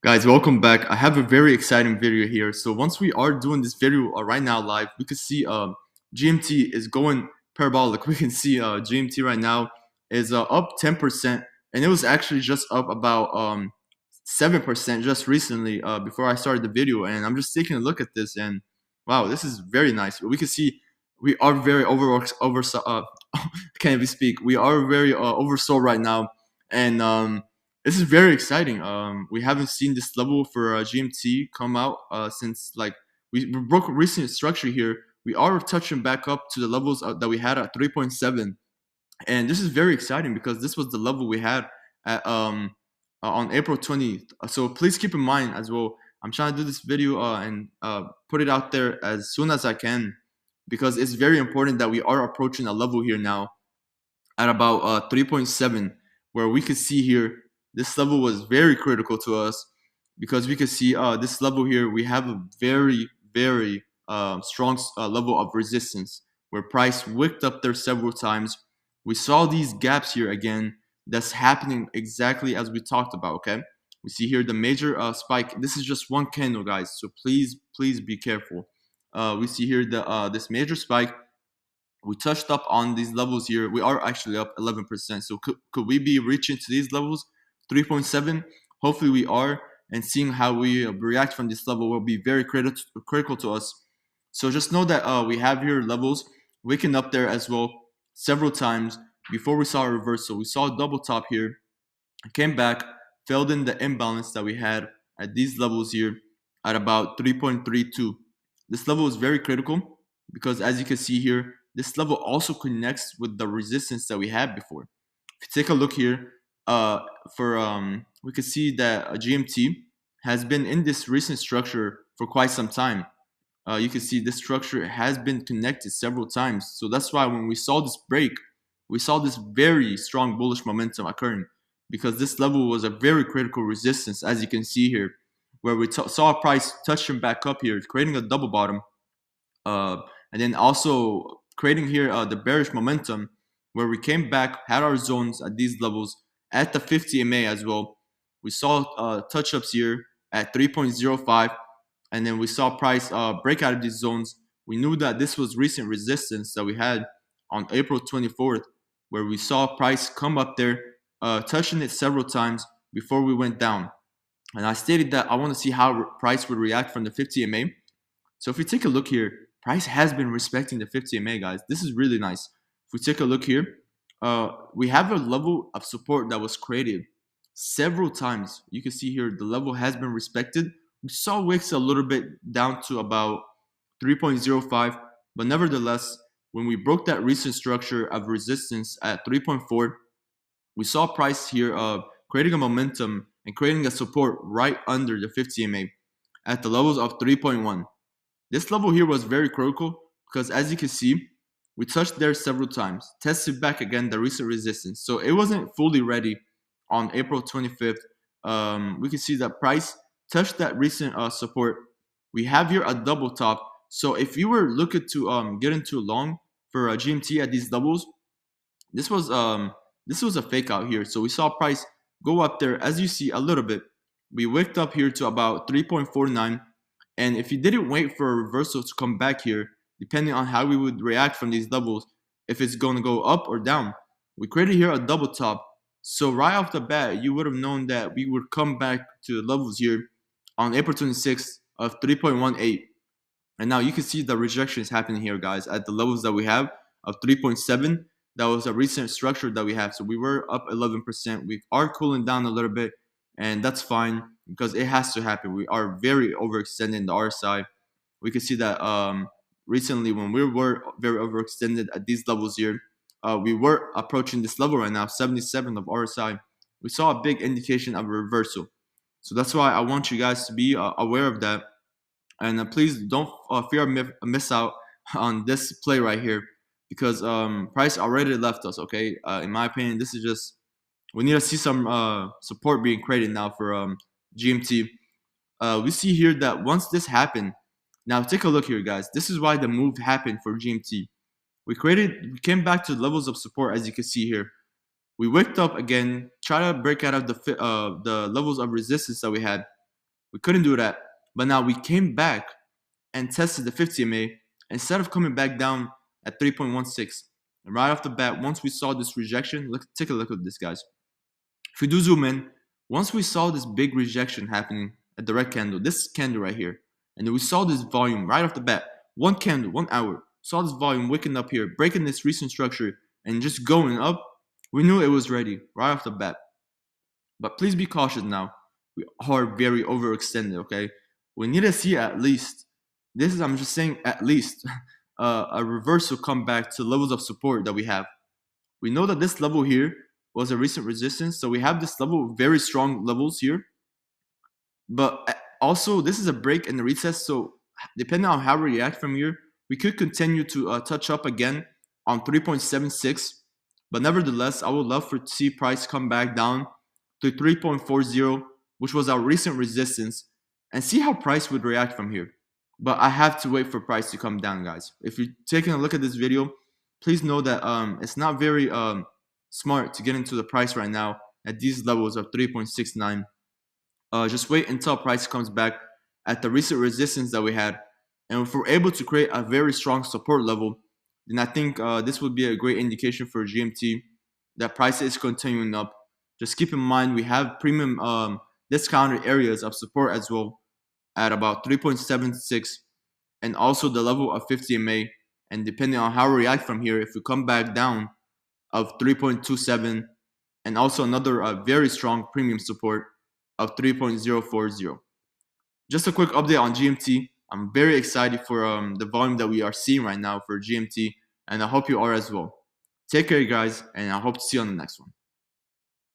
Guys, welcome back. I have a very exciting video here. So once we are doing this video right now live, we can see GMT is going parabolic. We can see GMT right now is up 10%, and it was actually just up about 7% just recently before I started the video. And I'm just taking a look at this, and wow, this is very nice. We can see we are very can't even speak. We are very oversold right now, and this is very exciting. We haven't seen this level for GMT come out since like we broke a recent structure here. We are touching back up to the levels that we had at 3.7, and this is very exciting because this was the level we had at on April 20th. So please keep in mind as well. I'm trying to do this video and put it out there as soon as I can because it's very important that we are approaching a level here now at about 3.7, where we could see here this level was very critical to us because we could see this level here. We have a very strong level of resistance where price wicked up there several times. We saw these gaps here again. That's happening exactly as we talked about. Okay, we see here the major spike. This is just one candle, guys, so please be careful. We see here the this major spike. We touched up on these levels here. We are actually up 11%. So could we be reaching to these levels, 3.7? Hopefully we are. And seeing how we react from this level will be very critical to us. So just know that we have here levels waking up there as well several times before we saw a reversal. We saw a double top here, came back, filled in the imbalance that we had at these levels here at about 3.32. This level is very critical because as you can see here, this level also connects with the resistance that we had before. If you take a look here, we can see that GMT has been in this recent structure for quite some time. You can see this structure has been connected several times. So that's why when we saw this break, we saw this very strong bullish momentum occurring because this level was a very critical resistance, as you can see here, where we saw a price touching back up here, creating a double bottom. And then also creating here the bearish momentum where we came back, had our zones at these levels at the 50 MA as well. We saw touch ups here at 3.05, and then we saw price break out of these zones. We knew that this was recent resistance that we had on April 24th, where we saw price come up there, touching it several times before we went down. And I stated that I want to see how price would react from the 50 MA. So if we take a look here, price has been respecting the 50 MA, guys. This is really nice. If we take a look here, we have a level of support that was created several times. You can see here the level has been respected. We saw wicks a little bit down to about 3.05, but nevertheless, when we broke that recent structure of resistance at 3.4, we saw price here creating a momentum and creating a support right under the 50 MA at the levels of 3.1. This level here was very critical because as you can see, we touched there several times, tested back again the recent resistance. So it wasn't fully ready on April 25th. We can see that price touched that recent support. We have here a double top. So if you were looking to get into a long for GMT at these levels, this was a fake out here. So we saw price go up there, as you see a little bit. We wicked up here to about 3.49. And if you didn't wait for a reversal to come back here, depending on how we would react from these levels, if it's going to go up or down, we created here a double top. So right off the bat, you would have known that we would come back to the levels here on April 26th of 3.18. And now you can see the rejection is happening here, guys, at the levels that we have of 3.7. That was a recent structure that we have. So we were up 11%. We are cooling down a little bit, and that's fine because it has to happen. We are very overextended in the RSI. We can see that recently when we were very overextended at these levels here, we were approaching this level right now, 77 of RSI. We saw a big indication of a reversal. So that's why I want you guys to be aware of that. And please don't fear miss out on this play right here because price already left us, okay? In my opinion, this is just, we need to see some support being created now for GMT. We see here that once this happened, now take a look here, guys. This is why the move happened for GMT. We came back to levels of support, as you can see here. We wicked up again, try to break out of the levels of resistance that we had. We couldn't do that. But now we came back and tested the 50 MA instead of coming back down at 3.16. And right off the bat, once we saw this rejection, take a look at this, guys. If we do zoom in, once we saw this big rejection happening at the red candle, this candle right here, and then we saw this volume right off the bat, one candle, 1 hour, saw this volume waking up here, breaking this recent structure, and just going up, we knew it was ready right off the bat. But please be cautious now. We are very overextended, okay? We need to see at least, this is, I'm just saying at least, a reversal come back to levels of support that we have. We know that this level here was a recent resistance, so we have this level, very strong levels here. But also, this is a break and a retest, so depending on how we react from here, we could continue to touch up again on 3.76. But nevertheless, I would love to see price come back down to 3.40, which was our recent resistance, and see how price would react from here. But I have to wait for price to come down, guys. If you're taking a look at this video, please know that it's not very smart to get into the price right now at these levels of 3.69. Just wait until price comes back at the recent resistance that we had. And if we're able to create a very strong support level, then I think this would be a great indication for GMT that price is continuing up. Just keep in mind we have premium discounted areas of support as well at about 3.76 and also the level of 50 MA. And depending on how we react from here, if we come back down of 3.27 and also another very strong premium support of 3.040. Just a quick update on GMT. I'm very excited for the volume that we are seeing right now for GMT, and I hope you are as well. Take care, guys, and I hope to see you on the next one.